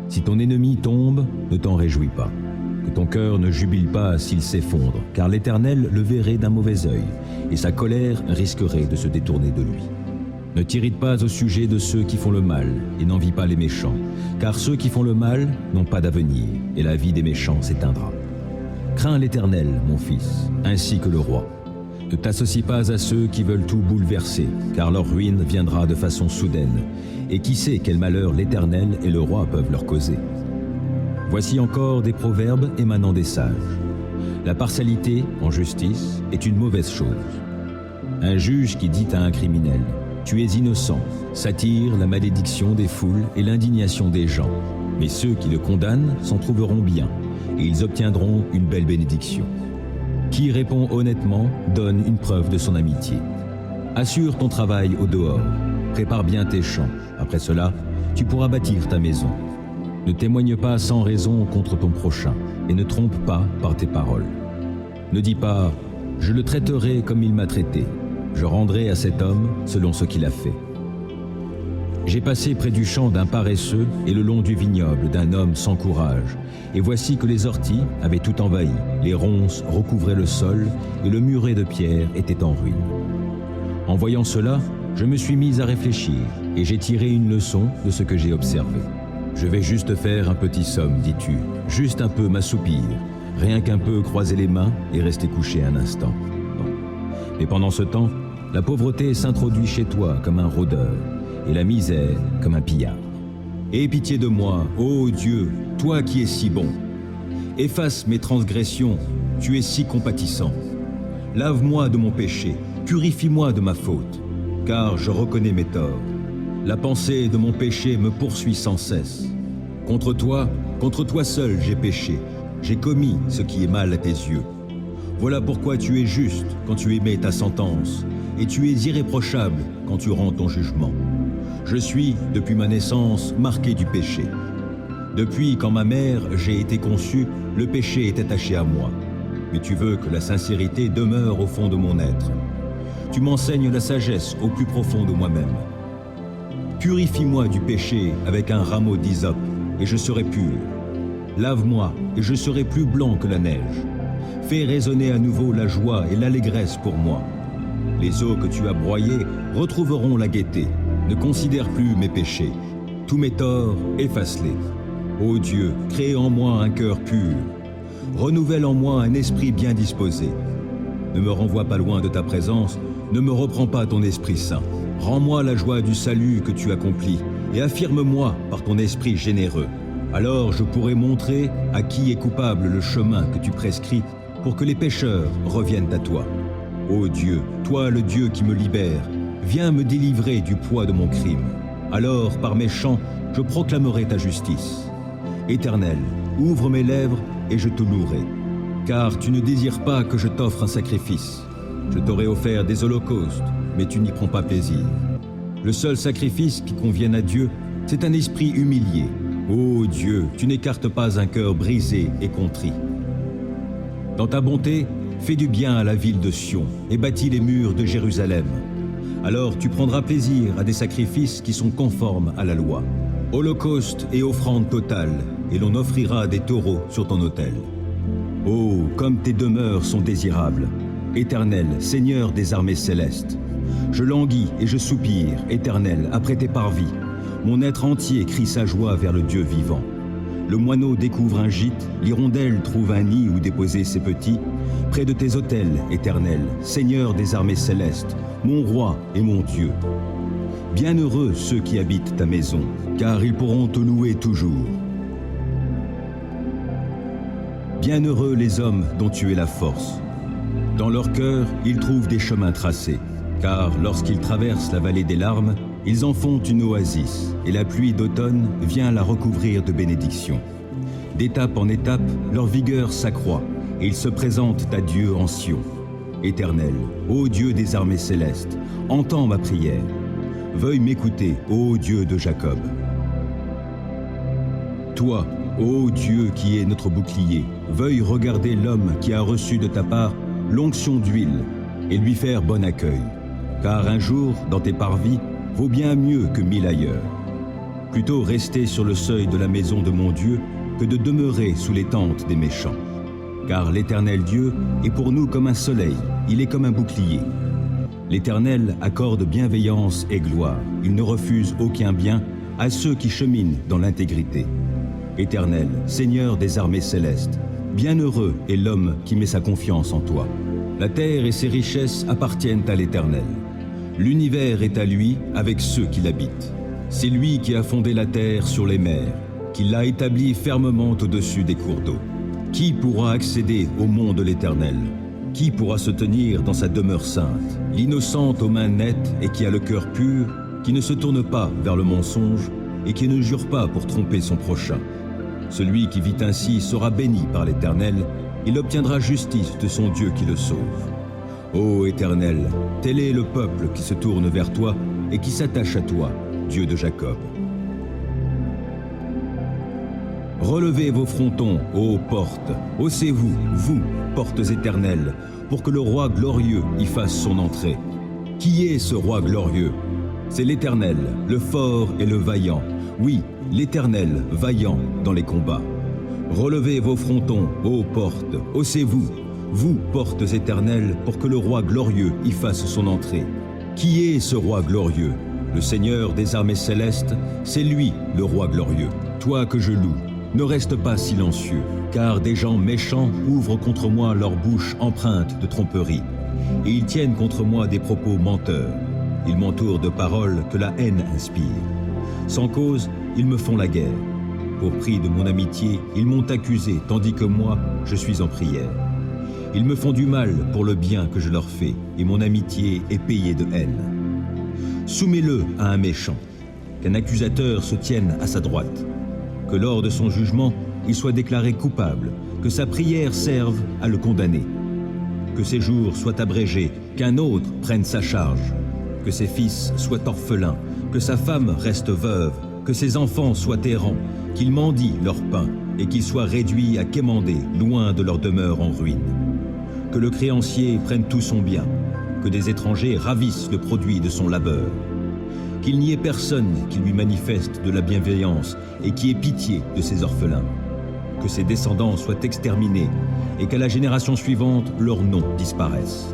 Si ton ennemi tombe, ne t'en réjouis pas. Que ton cœur ne jubile pas s'il s'effondre, car l'Éternel le verrait d'un mauvais œil, et sa colère risquerait de se détourner de lui. Ne t'irrite pas au sujet de ceux qui font le mal, et n'envie pas les méchants, car ceux qui font le mal n'ont pas d'avenir, et la vie des méchants s'éteindra. Crains l'Éternel, mon fils, ainsi que le roi. Ne t'associe pas à ceux qui veulent tout bouleverser, car leur ruine viendra de façon soudaine, et qui sait quel malheur l'Éternel et le roi peuvent leur causer. Voici encore des proverbes émanant des sages. La partialité, en justice, est une mauvaise chose. Un juge qui dit à un criminel « Tu es innocent » s'attire la malédiction des foules et l'indignation des gens. Mais ceux qui le condamnent s'en trouveront bien, et ils obtiendront une belle bénédiction. Qui répond honnêtement donne une preuve de son amitié. Assure ton travail au dehors, prépare bien tes champs. Après cela, tu pourras bâtir ta maison. Ne témoigne pas sans raison contre ton prochain, et ne trompe pas par tes paroles. Ne dis pas « Je le traiterai comme il m'a traité, je rendrai à cet homme selon ce qu'il a fait. » J'ai passé près du champ d'un paresseux et le long du vignoble d'un homme sans courage, et voici que les orties avaient tout envahi, les ronces recouvraient le sol, et le muret de pierre était en ruine. En voyant cela, je me suis mis à réfléchir, et j'ai tiré une leçon de ce que j'ai observé. Je vais juste faire un petit somme, dis-tu, juste un peu m'assoupir, rien qu'un peu croiser les mains et rester couché un instant. Non. Mais pendant ce temps, la pauvreté s'introduit chez toi comme un rôdeur, et la misère comme un pillard. Aie pitié de moi, ô Dieu, toi qui es si bon. Efface mes transgressions, tu es si compatissant. Lave-moi de mon péché, purifie-moi de ma faute, car je reconnais mes torts. La pensée de mon péché me poursuit sans cesse. Contre toi seul j'ai péché, j'ai commis ce qui est mal à tes yeux. Voilà pourquoi tu es juste quand tu émets ta sentence, et tu es irréprochable quand tu rends ton jugement. Je suis, depuis ma naissance, marqué du péché. Depuis quand ma mère j'ai été conçue, le péché est attaché à moi. Mais tu veux que la sincérité demeure au fond de mon être. Tu m'enseignes la sagesse au plus profond de moi-même. Purifie-moi du péché avec un rameau d'hysope, et je serai pur. Lave-moi, et je serai plus blanc que la neige. Fais résonner à nouveau la joie et l'allégresse pour moi. Les eaux que tu as broyées retrouveront la gaieté. Ne considère plus mes péchés. Tous mes torts, efface-les. Ô Dieu, crée en moi un cœur pur. Renouvelle en moi un esprit bien disposé. Ne me renvoie pas loin de ta présence, ne me reprends pas ton Esprit Saint. Rends-moi la joie du salut que tu accomplis, et affirme-moi par ton esprit généreux. Alors je pourrai montrer à qui est coupable le chemin que tu prescris, pour que les pécheurs reviennent à toi. Ô Dieu, toi le Dieu qui me libère, viens me délivrer du poids de mon crime. Alors, par mes chants, je proclamerai ta justice. Éternel, ouvre mes lèvres et je te louerai. Car tu ne désires pas que je t'offre un sacrifice. Je t'aurais offert des holocaustes, mais tu n'y prends pas plaisir. Le seul sacrifice qui convienne à Dieu, c'est un esprit humilié. Ô Dieu, tu n'écartes pas un cœur brisé et contrit. Dans ta bonté, fais du bien à la ville de Sion et bâtis les murs de Jérusalem. Alors tu prendras plaisir à des sacrifices qui sont conformes à la loi. Holocauste et offrande totale, et l'on offrira des taureaux sur ton autel. Oh, comme tes demeures sont désirables, Éternel, Seigneur des armées célestes. Je languis et je soupire, Éternel, après tes parvis. Mon être entier crie sa joie vers le Dieu vivant. Le moineau découvre un gîte, l'hirondelle trouve un nid où déposer ses petits. Près de tes autels, Éternel, Seigneur des armées célestes, mon roi et mon Dieu. Bienheureux ceux qui habitent ta maison, car ils pourront te louer toujours. Bienheureux les hommes dont tu es la force. Dans leur cœur, ils trouvent des chemins tracés, car lorsqu'ils traversent la vallée des larmes, ils en font une oasis, et la pluie d'automne vient la recouvrir de bénédictions. D'étape en étape, leur vigueur s'accroît, et ils se présentent à Dieu en Sion. Éternel, ô Dieu des armées célestes, entends ma prière. Veuille m'écouter, ô Dieu de Jacob. Toi, ô Dieu qui est notre bouclier, veuille regarder l'homme qui a reçu de ta part l'onction d'huile et lui faire bon accueil. Car un jour, dans tes parvis, vaut bien mieux que 1000 ailleurs. Plutôt rester sur le seuil de la maison de mon Dieu que de demeurer sous les tentes des méchants. Car l'Éternel Dieu est pour nous comme un soleil, il est comme un bouclier. L'Éternel accorde bienveillance et gloire, il ne refuse aucun bien à ceux qui cheminent dans l'intégrité. Éternel, Seigneur des armées célestes, bienheureux est l'homme qui met sa confiance en toi. La terre et ses richesses appartiennent à l'Éternel. L'univers est à lui avec ceux qui l'habitent. C'est lui qui a fondé la terre sur les mers, qui l'a établie fermement au-dessus des cours d'eau. Qui pourra accéder au mont de l'Éternel? Qui pourra se tenir dans sa demeure sainte? L'innocente aux mains nettes et qui a le cœur pur, qui ne se tourne pas vers le mensonge et qui ne jure pas pour tromper son prochain. Celui qui vit ainsi sera béni par l'Éternel, il obtiendra justice de son Dieu qui le sauve. Ô Éternel, tel est le peuple qui se tourne vers toi et qui s'attache à toi, Dieu de Jacob. Relevez vos frontons, ô portes, haussez-vous, vous, portes éternelles, pour que le roi glorieux y fasse son entrée. Qui est ce roi glorieux? C'est l'Éternel, le fort et le vaillant. Oui, l'Éternel, vaillant dans les combats. Relevez vos frontons, ô portes, haussez-vous, vous, portes éternelles, pour que le roi glorieux y fasse son entrée. Qui est ce roi glorieux? Le Seigneur des armées célestes, c'est lui, le roi glorieux. Toi que je loue, ne reste pas silencieux, car des gens méchants ouvrent contre moi leur bouche empreinte de tromperie, et ils tiennent contre moi des propos menteurs. Ils m'entourent de paroles que la haine inspire. Sans cause, ils me font la guerre. Pour prix de mon amitié, ils m'ont accusé, tandis que moi, je suis en prière. Ils me font du mal pour le bien que je leur fais, et mon amitié est payée de haine. Soumets-le à un méchant, qu'un accusateur se tienne à sa droite, que lors de son jugement, il soit déclaré coupable, que sa prière serve à le condamner, que ses jours soient abrégés, qu'un autre prenne sa charge, que ses fils soient orphelins, que sa femme reste veuve, que ses enfants soient errants, qu'ils mendient leur pain et qu'ils soient réduits à quémander loin de leur demeure en ruine. Que le créancier prenne tout son bien, que des étrangers ravissent le produit de son labeur. Qu'il n'y ait personne qui lui manifeste de la bienveillance et qui ait pitié de ses orphelins. Que ses descendants soient exterminés et qu'à la génération suivante, leur nom disparaisse.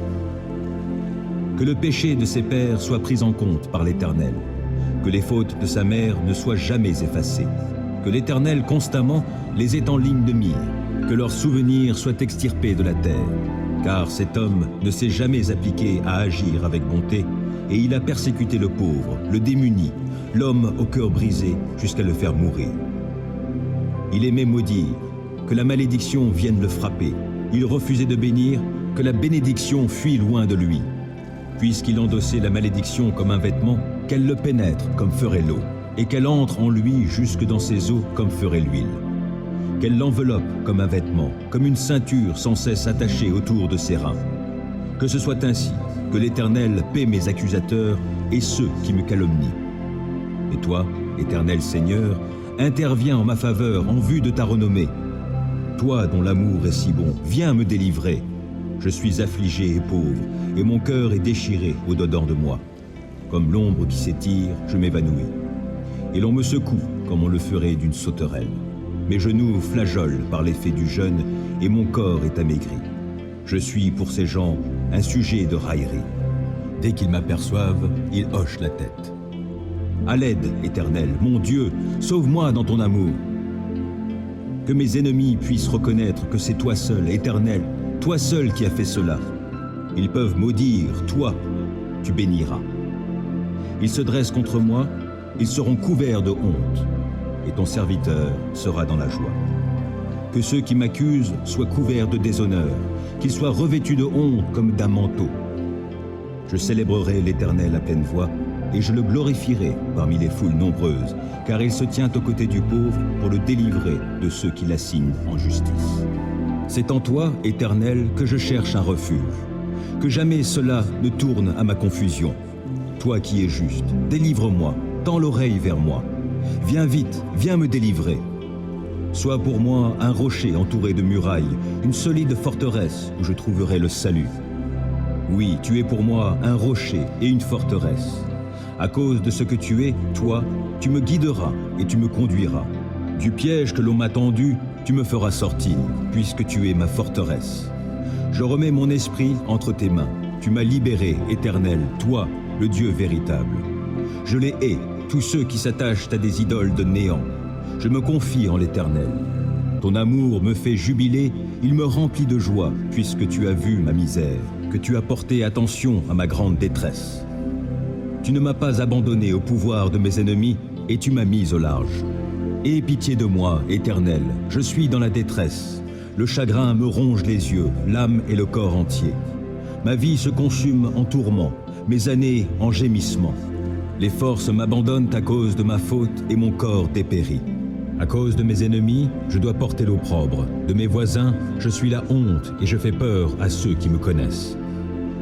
Que le péché de ses pères soit pris en compte par l'Éternel. Que les fautes de sa mère ne soient jamais effacées. Que l'Éternel constamment les ait en ligne de mire. Que leurs souvenirs soient extirpés de la terre. Car cet homme ne s'est jamais appliqué à agir avec bonté, et il a persécuté le pauvre, le démuni, l'homme au cœur brisé, jusqu'à le faire mourir. Il aimait maudire, que la malédiction vienne le frapper. Il refusait de bénir, que la bénédiction fuit loin de lui. Puisqu'il endossait la malédiction comme un vêtement, qu'elle le pénètre comme ferait l'eau, et qu'elle entre en lui jusque dans ses os comme ferait l'huile. Qu'elle l'enveloppe comme un vêtement, comme une ceinture sans cesse attachée autour de ses reins. Que ce soit ainsi, que l'Éternel paie mes accusateurs et ceux qui me calomnient. Et toi, Éternel Seigneur, interviens en ma faveur en vue de ta renommée. Toi dont l'amour est si bon, viens me délivrer. Je suis affligé et pauvre, et mon cœur est déchiré au-dedans de moi. Comme l'ombre qui s'étire, je m'évanouis. Et l'on me secoue comme on le ferait d'une sauterelle. Mes genoux flageolent par l'effet du jeûne, et mon corps est amaigri. Je suis pour ces gens un sujet de raillerie. Dès qu'ils m'aperçoivent, ils hochent la tête. À l'aide, Éternel, mon Dieu, sauve-moi dans ton amour. Que mes ennemis puissent reconnaître que c'est toi seul, Éternel, toi seul qui as fait cela. Ils peuvent maudire, toi, tu béniras. Ils se dressent contre moi, ils seront couverts de honte, et ton serviteur sera dans la joie. Que ceux qui m'accusent soient couverts de déshonneur, qu'ils soient revêtus de honte comme d'un manteau. Je célébrerai l'Éternel à pleine voix, et je le glorifierai parmi les foules nombreuses, car il se tient aux côtés du pauvre pour le délivrer de ceux qui l'assignent en justice. C'est en toi, Éternel, que je cherche un refuge. Que jamais cela ne tourne à ma confusion. Toi qui es juste, délivre-moi, tends l'oreille vers moi. Viens vite, viens me délivrer. Sois pour moi un rocher entouré de murailles, une solide forteresse où je trouverai le salut. Oui, tu es pour moi un rocher et une forteresse. À cause de ce que tu es, toi, tu me guideras et tu me conduiras. Du piège que l'on m'a tendu, tu me feras sortir, puisque tu es ma forteresse. Je remets mon esprit entre tes mains. Tu m'as libéré, Éternel, toi, le Dieu véritable. Je les hais, tous ceux qui s'attachent à des idoles de néant. Je me confie en l'Éternel. Ton amour me fait jubiler, il me remplit de joie, puisque tu as vu ma misère, que tu as porté attention à ma grande détresse. Tu ne m'as pas abandonné au pouvoir de mes ennemis, et tu m'as mis au large. Aie pitié de moi, Éternel, je suis dans la détresse. Le chagrin me ronge les yeux, l'âme et le corps entier. Ma vie se consume en tourments, mes années en gémissements. Les forces m'abandonnent à cause de ma faute et mon corps dépérit. À cause de mes ennemis, je dois porter l'opprobre. De mes voisins, je suis la honte et je fais peur à ceux qui me connaissent.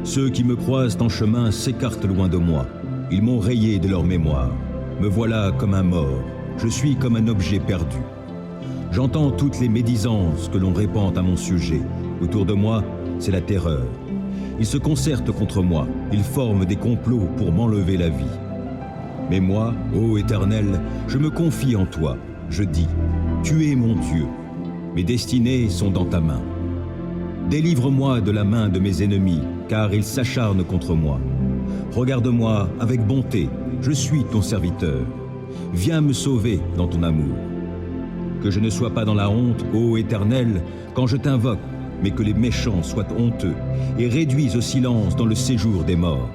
Ceux qui me croisent en chemin s'écartent loin de moi. Ils m'ont rayé de leur mémoire. Me voilà comme un mort. Je suis comme un objet perdu. J'entends toutes les médisances que l'on répand à mon sujet. Autour de moi, c'est la terreur. Ils se concertent contre moi. Ils forment des complots pour m'enlever la vie. Mais moi, ô Éternel, je me confie en toi. Je dis, tu es mon Dieu. Mes destinées sont dans ta main. Délivre-moi de la main de mes ennemis, car ils s'acharnent contre moi. Regarde-moi avec bonté, je suis ton serviteur. Viens me sauver dans ton amour. Que je ne sois pas dans la honte, ô Éternel, quand je t'invoque, mais que les méchants soient honteux et réduits au silence dans le séjour des morts.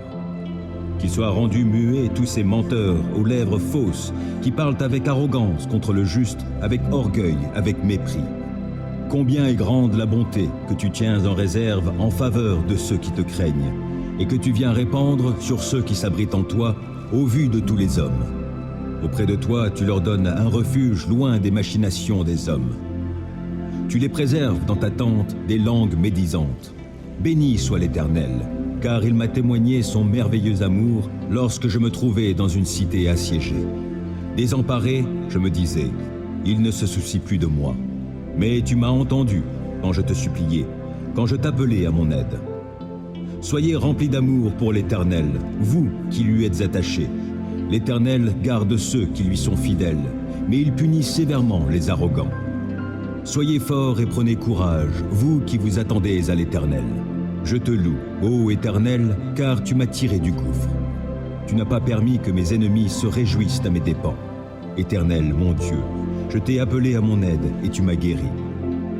Qu'ils soient rendus muets tous ces menteurs aux lèvres fausses qui parlent avec arrogance contre le juste, avec orgueil, avec mépris. Combien est grande la bonté que tu tiens en réserve en faveur de ceux qui te craignent et que tu viens répandre sur ceux qui s'abritent en toi au vu de tous les hommes. Auprès de toi, tu leur donnes un refuge loin des machinations des hommes. Tu les préserves dans ta tente des langues médisantes. Béni soit l'Éternel, car il m'a témoigné son merveilleux amour lorsque je me trouvais dans une cité assiégée. Désemparé, je me disais, il ne se soucie plus de moi. Mais tu m'as entendu quand je te suppliais, quand je t'appelais à mon aide. Soyez remplis d'amour pour l'Éternel, vous qui lui êtes attachés. L'Éternel garde ceux qui lui sont fidèles, mais il punit sévèrement les arrogants. Soyez forts et prenez courage, vous qui vous attendez à l'Éternel. Je te loue, ô Éternel, car tu m'as tiré du gouffre. Tu n'as pas permis que mes ennemis se réjouissent à mes dépens. Éternel, mon Dieu, je t'ai appelé à mon aide et tu m'as guéri.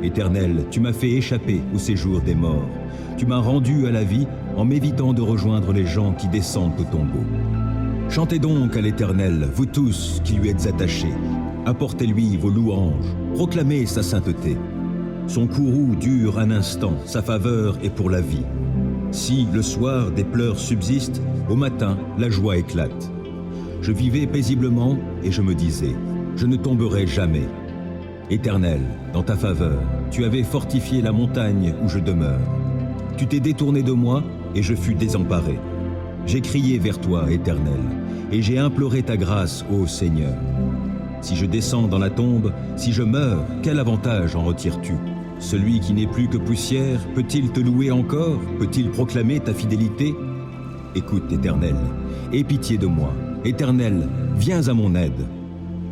Éternel, tu m'as fait échapper au séjour des morts. Tu m'as rendu à la vie en m'évitant de rejoindre les gens qui descendent au tombeau. Chantez donc à l'Éternel, vous tous qui lui êtes attachés. Apportez-lui vos louanges, proclamez sa sainteté. Son courroux dure un instant, sa faveur est pour la vie. Si, le soir, des pleurs subsistent, au matin, la joie éclate. Je vivais paisiblement et je me disais, je ne tomberai jamais. Éternel, dans ta faveur, tu avais fortifié la montagne où je demeure. Tu t'es détourné de moi et je fus désemparé. J'ai crié vers toi, Éternel, et j'ai imploré ta grâce, ô Seigneur. Si je descends dans la tombe, si je meurs, quel avantage en retires-tu? Celui qui n'est plus que poussière, peut-il te louer encore? Peut-il proclamer ta fidélité? Écoute, Éternel, aie pitié de moi. Éternel, viens à mon aide.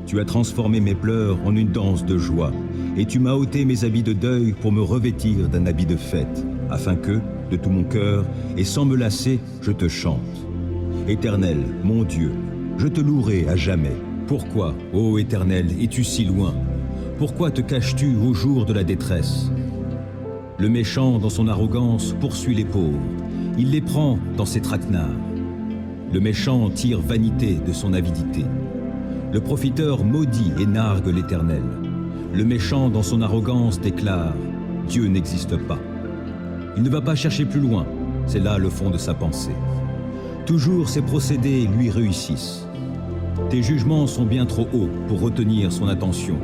Tu as transformé mes pleurs en une danse de joie, et tu m'as ôté mes habits de deuil pour me revêtir d'un habit de fête, afin que, de tout mon cœur, et sans me lasser, je te chante. Éternel, mon Dieu, je te louerai à jamais. Pourquoi, ô Éternel, es-tu si loin? Pourquoi te caches-tu au jour de la détresse? Le méchant, dans son arrogance, poursuit les pauvres. Il les prend dans ses traquenards. Le méchant tire vanité de son avidité. Le profiteur maudit et nargue l'Éternel. Le méchant, dans son arrogance, déclare « Dieu n'existe pas ». Il ne va pas chercher plus loin, c'est là le fond de sa pensée. Toujours ses procédés lui réussissent. Tes jugements sont bien trop hauts pour retenir son attention,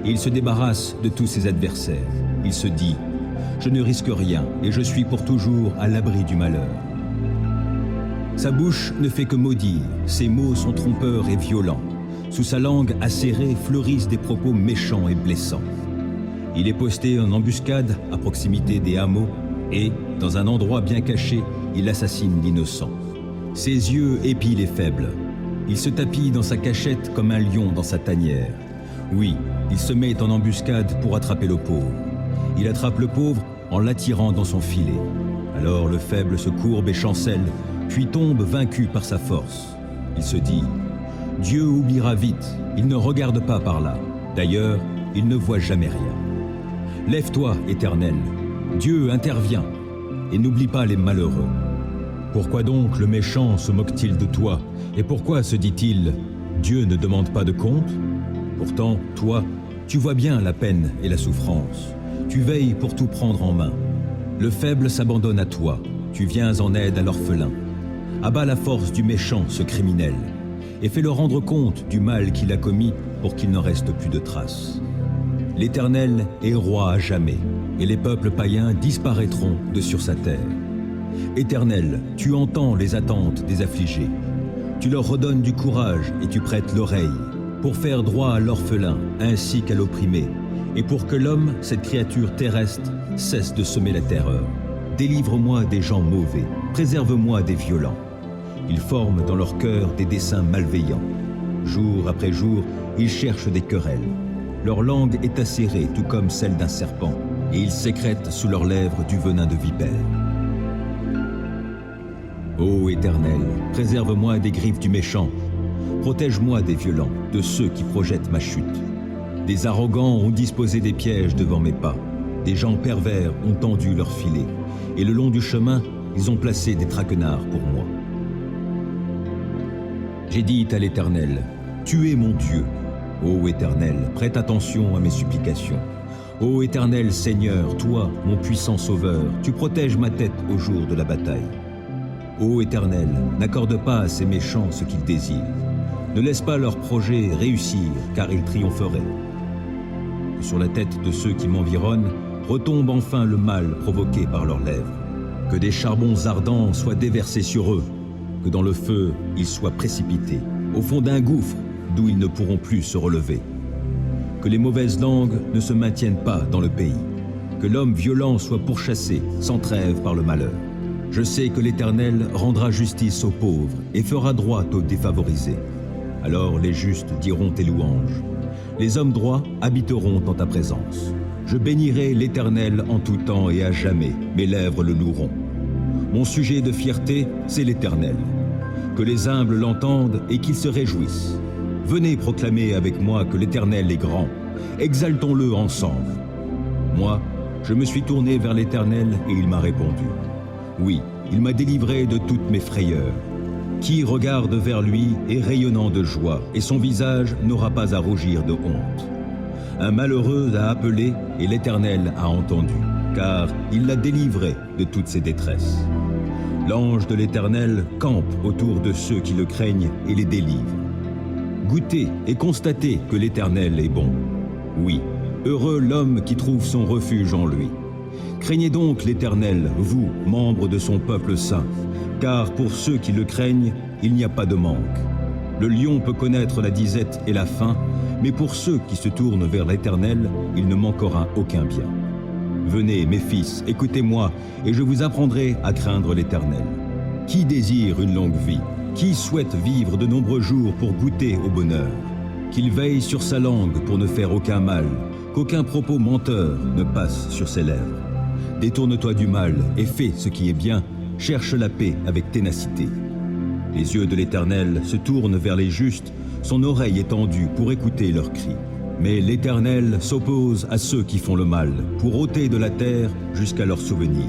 et il se débarrasse de tous ses adversaires. Il se dit « Je ne risque rien, et je suis pour toujours à l'abri du malheur ». Sa bouche ne fait que maudire, ses mots sont trompeurs et violents. Sous sa langue acérée fleurissent des propos méchants et blessants. Il est posté en embuscade à proximité des hameaux, et, dans un endroit bien caché, il assassine l'innocent. Ses yeux épient les faibles. Il se tapit dans sa cachette comme un lion dans sa tanière. Oui, il se met en embuscade pour attraper le pauvre. Il attrape le pauvre en l'attirant dans son filet. Alors le faible se courbe et chancelle, puis tombe vaincu par sa force. Il se dit « Dieu oubliera vite, il ne regarde pas par là. D'ailleurs, il ne voit jamais rien. Lève-toi, Éternel, Dieu intervient, et n'oublie pas les malheureux. Pourquoi donc le méchant se moque-t-il de toi? Et pourquoi se dit-il « Dieu ne demande pas de compte ?» Pourtant, toi, tu vois bien la peine et la souffrance. Tu veilles pour tout prendre en main. Le faible s'abandonne à toi. Tu viens en aide à l'orphelin. Abats la force du méchant, ce criminel, et fais-le rendre compte du mal qu'il a commis pour qu'il n'en reste plus de traces. L'Éternel est roi à jamais, et les peuples païens disparaîtront de sur sa terre. Éternel, tu entends les attentes des affligés. Tu leur redonnes du courage et tu prêtes l'oreille, pour faire droit à l'orphelin ainsi qu'à l'opprimé, et pour que l'homme, cette créature terrestre, cesse de semer la terreur. Délivre-moi des gens mauvais, préserve-moi des violents. Ils forment dans leur cœur des desseins malveillants. Jour après jour, ils cherchent des querelles. Leur langue est acérée, tout comme celle d'un serpent, et ils sécrètent sous leurs lèvres du venin de vipère. Ô Éternel, préserve-moi des griffes du méchant. Protège-moi des violents, de ceux qui projettent ma chute. Des arrogants ont disposé des pièges devant mes pas. Des gens pervers ont tendu leurs filets, et le long du chemin, ils ont placé des traquenards pour moi. J'ai dit à l'Éternel, « Tu es mon Dieu. » Ô Éternel, prête attention à mes supplications. Ô Éternel Seigneur, toi, mon puissant Sauveur, tu protèges ma tête au jour de la bataille. Ô Éternel, n'accorde pas à ces méchants ce qu'ils désirent. Ne laisse pas leurs projets réussir, car ils triompheraient. Que sur la tête de ceux qui m'environnent retombe enfin le mal provoqué par leurs lèvres. Que des charbons ardents soient déversés sur eux, que dans le feu ils soient précipités, au fond d'un gouffre d'où ils ne pourront plus se relever. Que les mauvaises langues ne se maintiennent pas dans le pays, que l'homme violent soit pourchassé sans trêve par le malheur. Je sais que l'Éternel rendra justice aux pauvres et fera droit aux défavorisés. Alors les justes diront tes louanges. Les hommes droits habiteront en ta présence. Je bénirai l'Éternel en tout temps et à jamais, mes lèvres le loueront. Mon sujet de fierté, c'est l'Éternel. Que les humbles l'entendent et qu'ils se réjouissent. Venez proclamer avec moi que l'Éternel est grand. Exaltons-le ensemble. Moi, je me suis tourné vers l'Éternel et il m'a répondu. Oui, il m'a délivré de toutes mes frayeurs. Qui regarde vers lui est rayonnant de joie, et son visage n'aura pas à rougir de honte. Un malheureux a appelé, et l'Éternel a entendu, car il l'a délivré de toutes ses détresses. L'ange de l'Éternel campe autour de ceux qui le craignent et les délivre. Goûtez et constatez que l'Éternel est bon. Oui, heureux l'homme qui trouve son refuge en lui. Craignez donc l'Éternel, vous, membres de son peuple saint, car pour ceux qui le craignent, il n'y a pas de manque. Le lion peut connaître la disette et la faim, mais pour ceux qui se tournent vers l'Éternel, il ne manquera aucun bien. Venez, mes fils, écoutez-moi, et je vous apprendrai à craindre l'Éternel. Qui désire une longue vie? Qui souhaite vivre de nombreux jours pour goûter au bonheur? Qu'il veille sur sa langue pour ne faire aucun mal, qu'aucun propos menteur ne passe sur ses lèvres. Détourne-toi du mal et fais ce qui est bien, cherche la paix avec ténacité. Les yeux de l'Éternel se tournent vers les justes, son oreille est tendue pour écouter leurs cris. Mais l'Éternel s'oppose à ceux qui font le mal, pour ôter de la terre jusqu'à leur souvenir.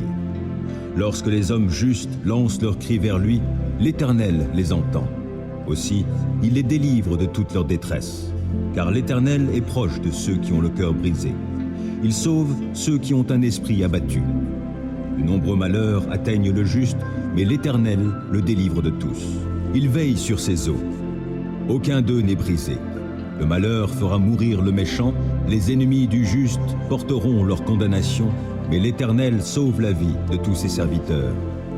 Lorsque les hommes justes lancent leurs cris vers lui, l'Éternel les entend. Aussi, il les délivre de toute leur détresse, car l'Éternel est proche de ceux qui ont le cœur brisé. Il sauve ceux qui ont un esprit abattu. De nombreux malheurs atteignent le juste, mais l'Éternel le délivre de tous. Il veille sur ses eaux. Aucun d'eux n'est brisé. Le malheur fera mourir le méchant, les ennemis du juste porteront leur condamnation, mais l'Éternel sauve la vie de tous ses serviteurs.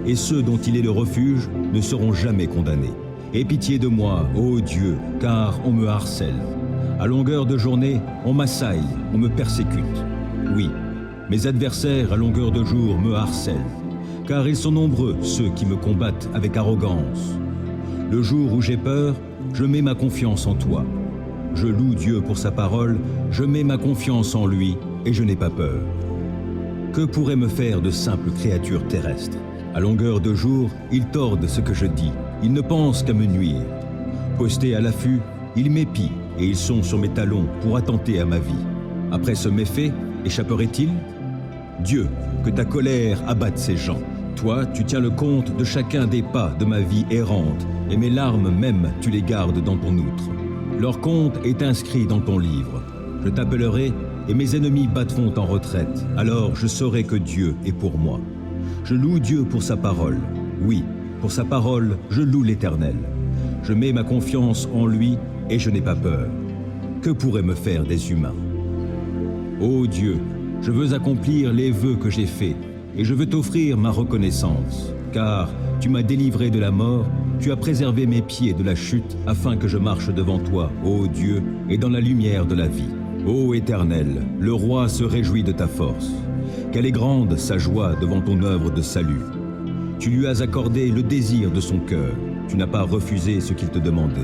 Et ceux dont il est le refuge ne seront jamais condamnés. Aie pitié de moi, ô Dieu, car on me harcèle. À longueur de journée, on m'assaille, on me persécute. Oui, mes adversaires à longueur de jour me harcèlent, car ils sont nombreux ceux qui me combattent avec arrogance. Le jour où j'ai peur, je mets ma confiance en toi. Je loue Dieu pour sa parole, je mets ma confiance en lui et je n'ai pas peur. Que pourraient me faire de simples créatures terrestres? À longueur de jour, ils tordent ce que je dis, ils ne pensent qu'à me nuire. Postés à l'affût, ils m'épient et ils sont sur mes talons pour attenter à ma vie. Après ce méfait, échapperait-il? Dieu, que ta colère abatte ces gens. Toi, tu tiens le compte de chacun des pas de ma vie errante, et mes larmes même, tu les gardes dans ton outre. Leur compte est inscrit dans ton livre. Je t'appellerai, et mes ennemis battront en retraite. Alors je saurai que Dieu est pour moi. Je loue Dieu pour sa parole. Oui, pour sa parole, je loue l'Éternel. Je mets ma confiance en lui, et je n'ai pas peur. Que pourraient me faire des humains? Ô Dieu, je veux accomplir les vœux que j'ai faits, et je veux t'offrir ma reconnaissance, car tu m'as délivré de la mort, tu as préservé mes pieds de la chute, afin que je marche devant toi, ô Dieu, et dans la lumière de la vie. Ô Éternel, le roi se réjouit de ta force. Quelle est grande sa joie devant ton œuvre de salut. Tu lui as accordé le désir de son cœur, tu n'as pas refusé ce qu'il te demandait.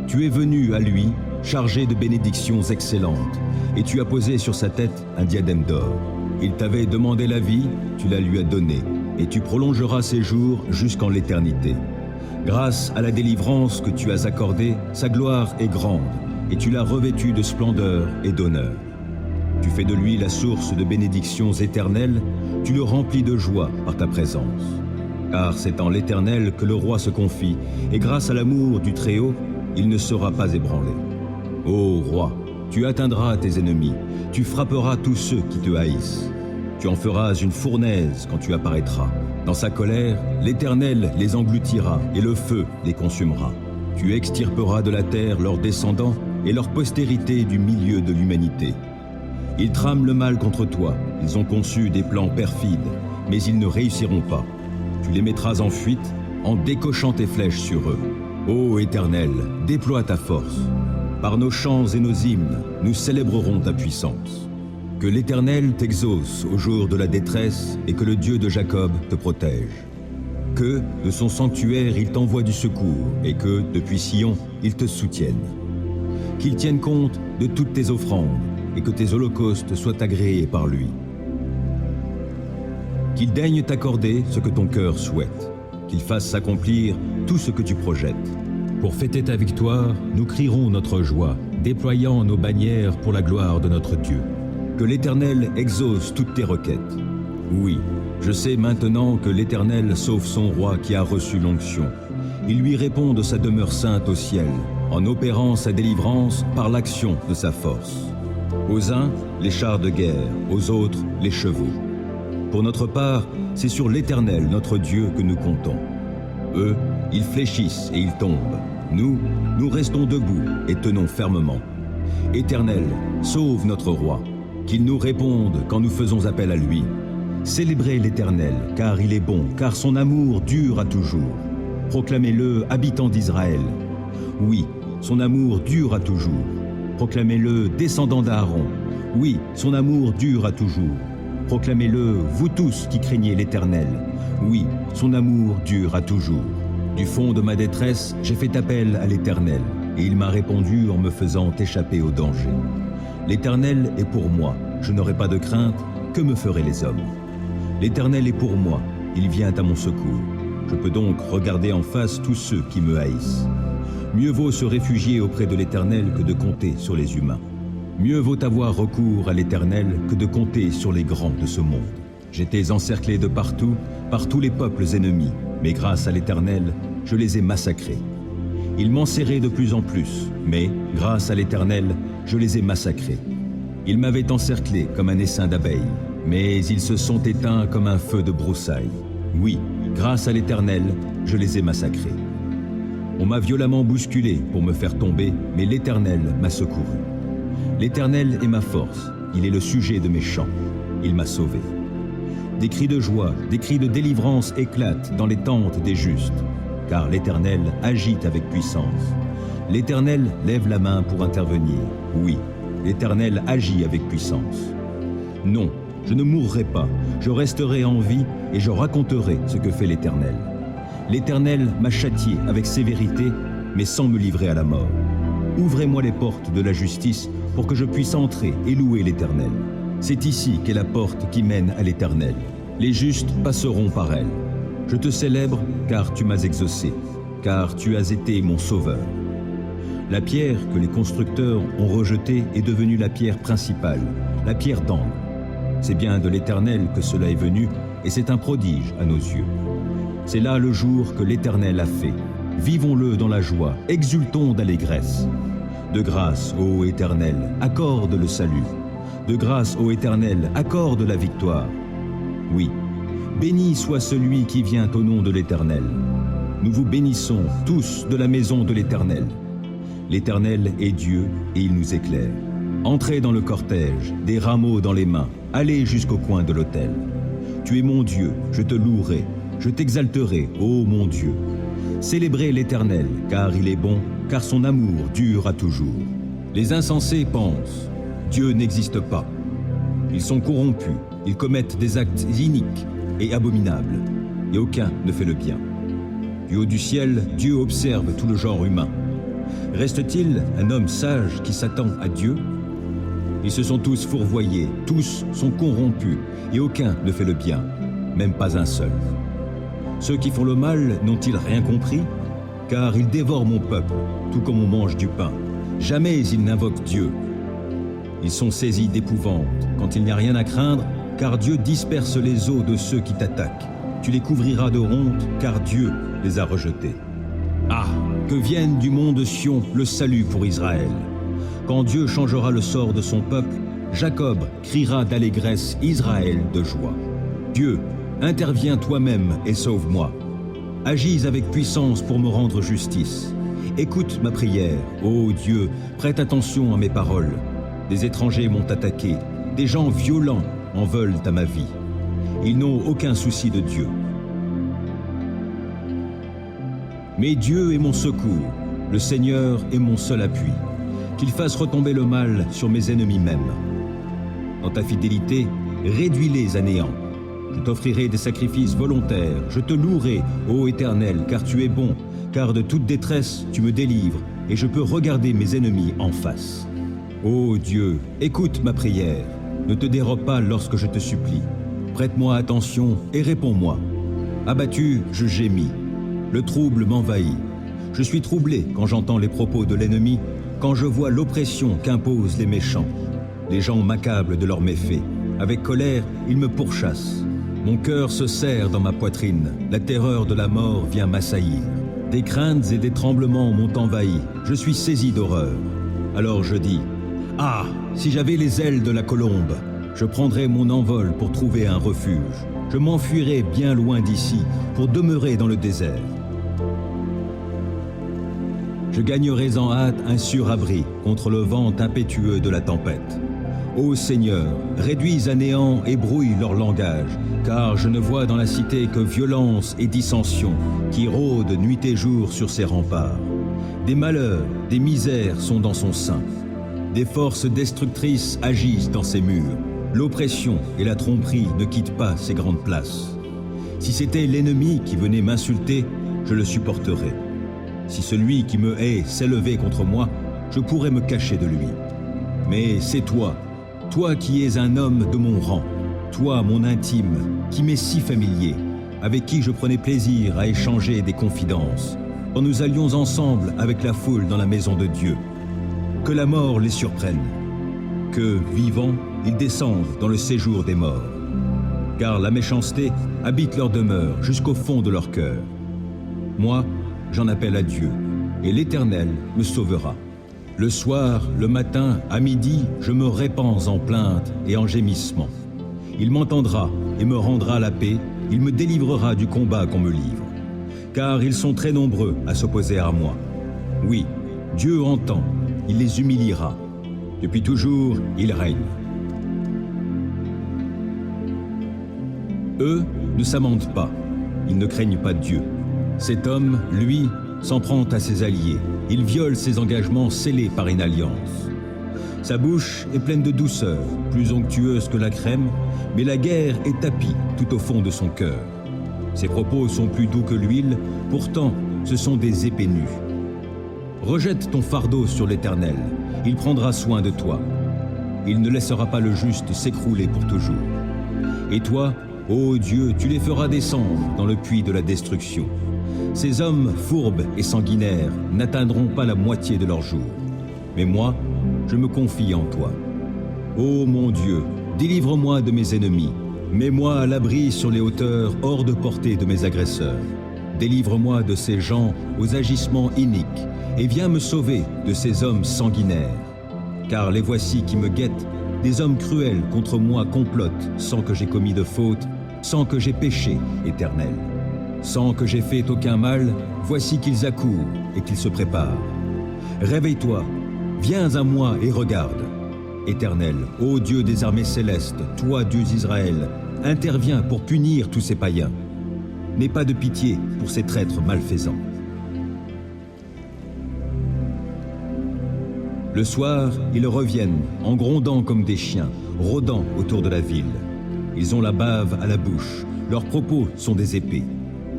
Tu es venu à lui, chargé de bénédictions excellentes, et tu as posé sur sa tête un diadème d'or. Il t'avait demandé la vie, tu la lui as donnée, et tu prolongeras ses jours jusqu'en l'éternité. Grâce à la délivrance que tu as accordée, sa gloire est grande, et tu l'as revêtu de splendeur et d'honneur. Tu fais de lui la source de bénédictions éternelles, tu le remplis de joie par ta présence. Car c'est en l'Éternel que le roi se confie, et grâce à l'amour du Très-Haut, il ne sera pas ébranlé. Ô roi, tu atteindras tes ennemis, tu frapperas tous ceux qui te haïssent. Tu en feras une fournaise quand tu apparaîtras. Dans sa colère, l'Éternel les engloutira et le feu les consumera. Tu extirperas de la terre leurs descendants et leur postérité du milieu de l'humanité. Ils trament le mal contre toi, ils ont conçu des plans perfides, mais ils ne réussiront pas. Tu les mettras en fuite en décochant tes flèches sur eux. Ô Éternel, déploie ta force. Par nos chants et nos hymnes, nous célébrerons ta puissance. Que l'Éternel t'exauce au jour de la détresse et que le Dieu de Jacob te protège. Que, de son sanctuaire, il t'envoie du secours et que, depuis Sion, il te soutienne. Qu'il tienne compte de toutes tes offrandes et que tes holocaustes soient agréés par lui. Qu'il daigne t'accorder ce que ton cœur souhaite, qu'il fasse s'accomplir tout ce que tu projettes. Pour fêter ta victoire, nous crierons notre joie, déployant nos bannières pour la gloire de notre Dieu. Que l'Éternel exauce toutes tes requêtes. Oui, je sais maintenant que l'Éternel sauve son roi qui a reçu l'onction. Il lui répond de sa demeure sainte au ciel, en opérant sa délivrance par l'action de sa force. Aux uns, les chars de guerre, aux autres, les chevaux. Pour notre part, c'est sur l'Éternel, notre Dieu, que nous comptons. Eux, ils fléchissent et ils tombent. Nous restons debout et tenons fermement. Éternel, sauve notre roi, qu'il nous réponde quand nous faisons appel à lui. Célébrez l'Éternel, car il est bon, car son amour dure à toujours. Proclamez-le, habitants d'Israël. Oui, son amour dure à toujours. Proclamez-le, descendants d'Aaron. Oui, son amour dure à toujours. Proclamez-le, vous tous qui craignez l'Éternel. Oui, son amour dure à toujours. Du fond de ma détresse, j'ai fait appel à l'Éternel, et il m'a répondu en me faisant échapper au danger. L'Éternel est pour moi, je n'aurai pas de crainte, que me feraient les hommes? L'Éternel est pour moi, il vient à mon secours. Je peux donc regarder en face tous ceux qui me haïssent. Mieux vaut se réfugier auprès de l'Éternel que de compter sur les humains. Mieux vaut avoir recours à l'Éternel que de compter sur les grands de ce monde. J'étais encerclé de partout, par tous les peuples ennemis, mais grâce à l'Éternel, je les ai massacrés. Ils m'enserraient de plus en plus, mais, grâce à l'Éternel, je les ai massacrés. Ils m'avaient encerclé comme un essaim d'abeilles, mais ils se sont éteints comme un feu de broussailles. Oui, grâce à l'Éternel, je les ai massacrés. On m'a violemment bousculé pour me faire tomber, mais l'Éternel m'a secouru. L'Éternel est ma force, il est le sujet de mes chants, il m'a sauvé. Des cris de joie, des cris de délivrance éclatent dans les tentes des justes, car l'Éternel agit avec puissance. L'Éternel lève la main pour intervenir. Oui, l'Éternel agit avec puissance. Non, je ne mourrai pas, je resterai en vie et je raconterai ce que fait l'Éternel. L'Éternel m'a châtié avec sévérité, mais sans me livrer à la mort. Ouvrez-moi les portes de la justice pour que je puisse entrer et louer l'Éternel. C'est ici qu'est la porte qui mène à l'Éternel. Les justes passeront par elle. Je te célèbre car tu m'as exaucé, car tu as été mon sauveur. La pierre que les constructeurs ont rejetée est devenue la pierre principale, la pierre d'angle. C'est bien de l'Éternel que cela est venu, et c'est un prodige à nos yeux. C'est là le jour que l'Éternel a fait. Vivons-le dans la joie, exultons d'allégresse. De grâce, ô Éternel, accorde le salut. De grâce, ô Éternel, accorde la victoire. Oui, béni soit celui qui vient au nom de l'Éternel. Nous vous bénissons tous de la maison de l'Éternel. L'Éternel est Dieu et il nous éclaire. Entrez dans le cortège, des rameaux dans les mains, allez jusqu'au coin de l'autel. Tu es mon Dieu, je te louerai, je t'exalterai, ô mon Dieu. Célébrez l'Éternel, car il est bon, car son amour dure à toujours. Les insensés pensent, Dieu n'existe pas. Ils sont corrompus, ils commettent des actes iniques et abominables, et aucun ne fait le bien. Du haut du ciel, Dieu observe tout le genre humain. Reste-t-il un homme sage qui s'attend à Dieu? Ils se sont tous fourvoyés, tous sont corrompus, et aucun ne fait le bien, même pas un seul. Ceux qui font le mal n'ont-ils rien compris? Car ils dévorent mon peuple, tout comme on mange du pain. Jamais ils n'invoquent Dieu. Ils sont saisis d'épouvante quand il n'y a rien à craindre, car Dieu disperse les os de ceux qui t'attaquent. Tu les couvriras de honte, car Dieu les a rejetés. Ah, que vienne du mont de Sion le salut pour Israël. Quand Dieu changera le sort de son peuple, Jacob criera d'allégresse, Israël de joie. Dieu, interviens toi-même et sauve-moi. Agis avec puissance pour me rendre justice. Écoute ma prière, ô Dieu, prête attention à mes paroles. Des étrangers m'ont attaqué, des gens violents en veulent à ma vie. Ils n'ont aucun souci de Dieu. Mais Dieu est mon secours, le Seigneur est mon seul appui. Qu'il fasse retomber le mal sur mes ennemis même. Dans ta fidélité, réduis-les à néant. Je t'offrirai des sacrifices volontaires, je te louerai, ô Éternel, car tu es bon, car de toute détresse tu me délivres, et je peux regarder mes ennemis en face. Ô Dieu, écoute ma prière, ne te dérobe pas lorsque je te supplie. Prête-moi attention et réponds-moi. Abattu, je gémis. Le trouble m'envahit. Je suis troublé quand j'entends les propos de l'ennemi, quand je vois l'oppression qu'imposent les méchants. Les gens m'accablent de leurs méfaits. Avec colère, ils me pourchassent. Mon cœur se serre dans ma poitrine. La terreur de la mort vient m'assaillir. Des craintes et des tremblements m'ont envahi. Je suis saisi d'horreur. Alors je dis, « Ah, si j'avais les ailes de la colombe, je prendrais mon envol pour trouver un refuge. Je m'enfuirais bien loin d'ici pour demeurer dans le désert. Je gagnerais en hâte un sûr abri contre le vent impétueux de la tempête. Ô Seigneur, réduis à néant et brouille leur langage, car je ne vois dans la cité que violence et dissension qui rôdent nuit et jour sur ses remparts. Des malheurs, des misères sont dans son sein. Des forces destructrices agissent dans ses murs. L'oppression et la tromperie ne quittent pas ses grandes places. Si c'était l'ennemi qui venait m'insulter, je le supporterais. Si celui qui me hait s'élevait contre moi, je pourrais me cacher de lui. Mais c'est toi, toi qui es un homme de mon rang, toi mon intime, qui m'est si familier, avec qui je prenais plaisir à échanger des confidences, quand nous allions ensemble avec la foule dans la maison de Dieu. Que la mort les surprenne, que, vivants, ils descendent dans le séjour des morts. Car la méchanceté habite leur demeure jusqu'au fond de leur cœur. Moi, j'en appelle à Dieu, et l'Éternel me sauvera. Le soir, le matin, à midi, je me répands en plaintes et en gémissements. Il m'entendra et me rendra la paix, il me délivrera du combat qu'on me livre. Car ils sont très nombreux à s'opposer à moi. Oui, Dieu entend, il les humiliera. Depuis toujours, il règne. Eux ne s'amendent pas, ils ne craignent pas Dieu. Cet homme, lui, s'en prend à ses alliés. Il viole ses engagements scellés par une alliance. Sa bouche est pleine de douceur, plus onctueuse que la crème, mais la guerre est tapie tout au fond de son cœur. Ses propos sont plus doux que l'huile, pourtant ce sont des épées nues. Rejette ton fardeau sur l'Éternel, il prendra soin de toi. Il ne laissera pas le juste s'écrouler pour toujours. Et toi, ô Dieu, tu les feras descendre dans le puits de la destruction. Ces hommes fourbes et sanguinaires n'atteindront pas la moitié de leur jour. Mais moi, je me confie en toi. Ô mon Dieu, délivre-moi de mes ennemis. Mets-moi à l'abri sur les hauteurs, hors de portée de mes agresseurs. Délivre-moi de ces gens aux agissements iniques, et viens me sauver de ces hommes sanguinaires. Car les voici qui me guettent, des hommes cruels contre moi complotent, sans que j'aie commis de faute, sans que j'aie péché, Éternel. Sans que j'aie fait aucun mal, voici qu'ils accourent et qu'ils se préparent. Réveille-toi, viens à moi et regarde. Éternel, ô Dieu des armées célestes, toi, Dieu d'Israël, interviens pour punir tous ces païens. N'aie pas de pitié pour ces traîtres malfaisants. Le soir, ils reviennent, en grondant comme des chiens, rôdant autour de la ville. Ils ont la bave à la bouche, leurs propos sont des épées.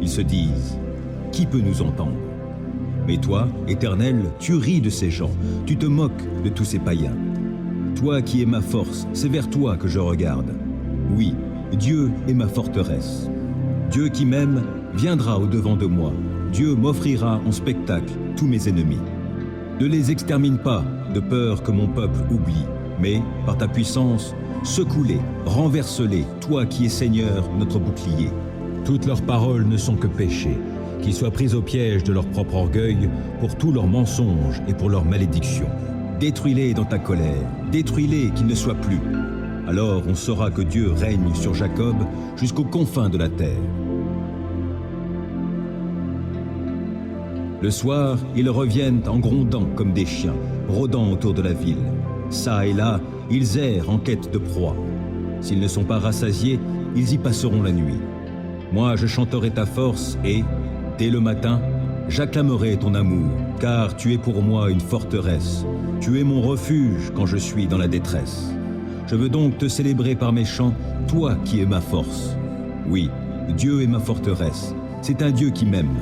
Ils se disent, qui peut nous entendre? Mais toi, Éternel, tu ris de ces gens, tu te moques de tous ces païens. Toi qui es ma force, c'est vers toi que je regarde. Oui, Dieu est ma forteresse. Dieu qui m'aime viendra au-devant de moi. Dieu m'offrira en spectacle tous mes ennemis. Ne les extermine pas, de peur que mon peuple oublie, mais, par ta puissance, secoue-les, renverse-les, toi qui es Seigneur, notre bouclier. Toutes leurs paroles ne sont que péchés, qu'ils soient pris au piège de leur propre orgueil, pour tous leurs mensonges et pour leurs malédictions. Détruis-les dans ta colère, détruis-les qu'ils ne soient plus. Alors on saura que Dieu règne sur Jacob jusqu'aux confins de la terre. Le soir, ils reviennent en grondant comme des chiens, rôdant autour de la ville. Ça et là, ils errent en quête de proie. S'ils ne sont pas rassasiés, ils y passeront la nuit. Moi, je chanterai ta force et, dès le matin, j'acclamerai ton amour, car tu es pour moi une forteresse. Tu es mon refuge quand je suis dans la détresse. Je veux donc te célébrer par mes chants, toi qui es ma force. Oui, Dieu est ma forteresse. C'est un Dieu qui m'aime.